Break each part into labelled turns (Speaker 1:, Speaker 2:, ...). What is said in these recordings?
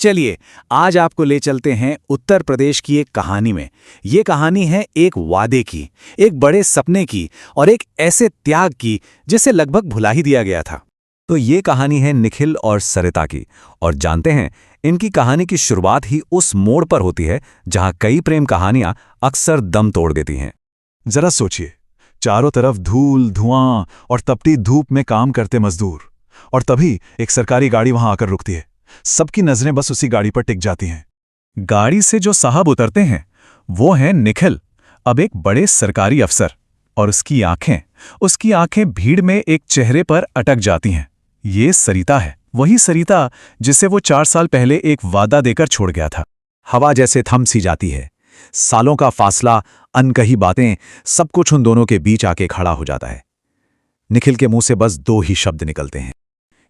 Speaker 1: चलिए, आज आपको ले चलते हैं उत्तर प्रदेश की एक कहानी में। ये कहानी है एक वादे की, एक बड़े सपने की और एक ऐसे त्याग की जिसे लगभग भुला ही दिया गया था।
Speaker 2: तो ये कहानी है निखिल और सरिता की। और जानते हैं, इनकी कहानी की शुरुआत ही उस मोड़ पर होती है जहां कई प्रेम कहानियां अक्सर दम तोड़ देती हैं।
Speaker 3: जरा सोचिए, चारों तरफ धूल, धुआं और तपती धूप में काम करते मजदूर, और तभी एक सरकारी गाड़ी वहां आकर रुकती है। सबकी नजरें बस उसी गाड़ी पर टिक जाती हैं।
Speaker 2: गाड़ी से जो साहब उतरते हैं वो हैं निखिल, अब एक बड़े सरकारी अफसर। और उसकी आंखें भीड़ में एक चेहरे पर अटक जाती हैं। ये सरिता है, वही सरिता जिसे वो 4 साल पहले एक वादा देकर छोड़ गया था।
Speaker 1: हवा जैसे थम सी जाती है। सालों का फासला, अनकही बातें, सब कुछ उन दोनों के बीच आके खड़ा हो जाता है। निखिल के मुंह से बस 2 ही शब्द निकलते हैं।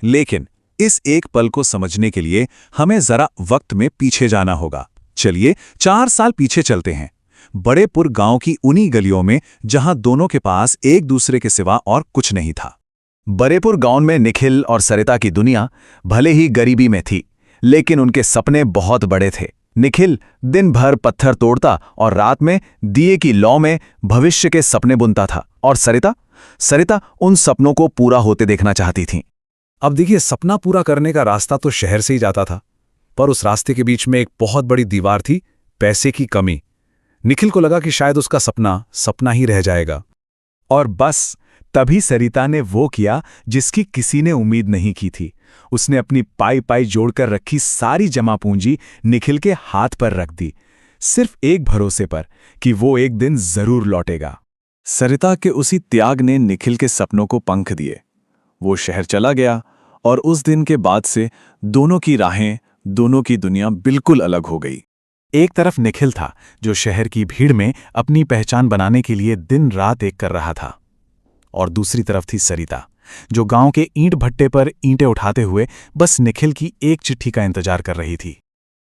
Speaker 3: लेकिन इस एक पल को समझने के लिए हमें जरा वक्त में पीछे जाना होगा। चलिए 4 साल पीछे चलते हैं, बड़ेपुर गांव की उन्हीं गलियों में जहां दोनों के पास एक दूसरे के सिवा और कुछ नहीं था।
Speaker 1: बड़ेपुर गांव में निखिल और सरिता की दुनिया भले ही गरीबी में थी, लेकिन उनके सपने बहुत बड़े थे। निखिल दिन भर पत्थर तोड़ता और रात में दिए की लौ में भविष्य के सपने बुनता था। और सरिता उन सपनों को पूरा होते देखना चाहती थी।
Speaker 4: अब देखिए, सपना पूरा करने का रास्ता तो शहर से ही जाता था, पर उस रास्ते के बीच में एक बहुत बड़ी दीवार थी, पैसे की कमी। निखिल को लगा कि शायद उसका सपना ही रह जाएगा।
Speaker 3: और बस तभी सरिता ने वो किया जिसकी किसी ने उम्मीद नहीं की थी। उसने अपनी पाई जोड़कर रखी सारी जमा पूंजी निखिल के हाथ पर रख दी, सिर्फ एक भरोसे पर कि वो एक दिन जरूर लौटेगा। सरिता के उसी त्याग ने निखिल के सपनों को पंख दिए। वो शहर चला गया और उस दिन के बाद से दोनों की राहें, दोनों की दुनिया बिल्कुल अलग हो गई।
Speaker 1: एक तरफ निखिल था जो शहर की भीड़ में अपनी पहचान बनाने के लिए दिन रात एक कर रहा था, और दूसरी तरफ थी सरिता जो गांव के ईंट भट्टे पर ईंटें उठाते हुए बस निखिल की एक चिट्ठी का इंतजार कर रही थी।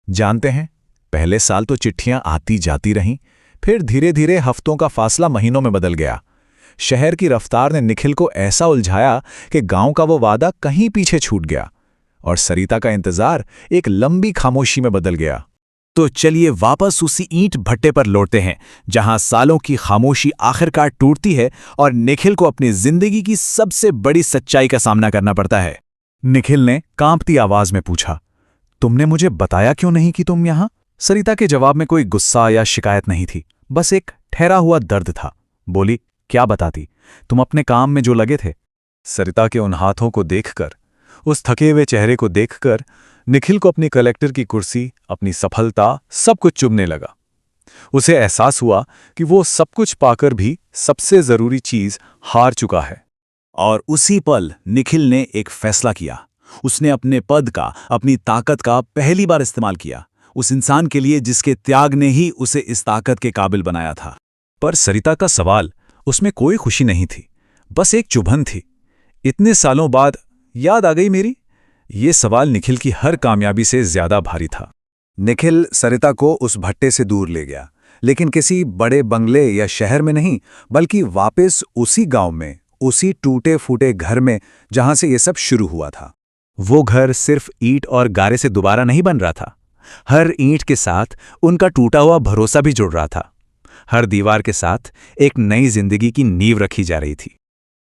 Speaker 3: जानते हैं, पहले साल तो चिट्ठियां आती जाती रहीं, फिर धीरे धीरे हफ्तों का फासला महीनों में बदल गया। शहर की रफ्तार ने निखिल को ऐसा उलझाया कि गांव का वो वादा कहीं पीछे छूट गया और सरिता का इंतजार एक लंबी खामोशी में बदल गया।
Speaker 1: तो चलिए वापस उसी ईंट भट्टे पर लौटते हैं जहां सालों की खामोशी आखिरकार टूटती है और निखिल को अपनी जिंदगी की सबसे बड़ी सच्चाई का सामना करना पड़ता है।
Speaker 3: निखिल ने कांपती आवाज में पूछा, तुमने मुझे बताया क्यों नहीं कि तुम यहां?
Speaker 1: सरिता के जवाब में कोई गुस्सा या शिकायत नहीं थी, बस एक ठहरा हुआ दर्द था। बोली, क्या बताती, तुम अपने काम में जो लगे थे।
Speaker 3: सरिता के उन हाथों को देखकर, उस थके हुए चेहरे को देखकर निखिल को अपनी कलेक्टर की कुर्सी, अपनी सफलता, सब कुछ चुभने लगा। उसे एहसास हुआ कि वो सब कुछ पाकर भी सबसे जरूरी चीज हार चुका है।
Speaker 1: और उसी पल निखिल ने एक फैसला किया। उसने अपने पद का, अपनी ताकत का पहली बार इस्तेमाल किया, उस इंसान के लिए जिसके त्याग ने ही उसे इस ताकत के काबिल बनाया था।
Speaker 3: पर सरिता का सवाल, उसमें कोई खुशी नहीं थी, बस एक चुभन थी। इतने सालों बाद याद आ गई मेरी? ये सवाल निखिल की हर कामयाबी से ज्यादा भारी था।
Speaker 2: निखिल सरिता को उस भट्टे से दूर ले गया, लेकिन किसी बड़े बंगले या शहर में नहीं, बल्कि वापस उसी गांव में, उसी टूटे फूटे घर में जहां से ये सब शुरू हुआ था।
Speaker 1: वो घर सिर्फ ईंट और गारे से दोबारा नहीं बन रहा था, हर ईंट के साथ उनका टूटा हुआ भरोसा भी जुड़ रहा था। हर दीवार के साथ एक नई जिंदगी की नींव रखी जा रही थी।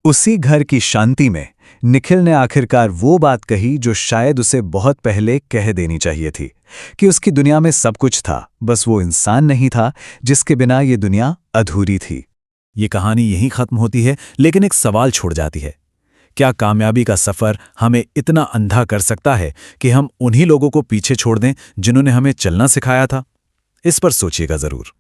Speaker 3: उसी घर की शांति में निखिल ने आखिरकार वो बात कही जो शायद उसे बहुत पहले कह देनी चाहिए थी, कि उसकी दुनिया में सब कुछ था, बस वो इंसान नहीं था जिसके बिना ये दुनिया अधूरी थी।
Speaker 1: ये कहानी यहीं खत्म होती है, लेकिन एक सवाल छोड़ जाती है। क्या कामयाबी का सफर हमें इतना अंधा कर सकता है कि हम उन्हीं लोगों को पीछे छोड़ दें जिन्होंने हमें चलना सिखाया था? इस पर सोचिएगा जरूर।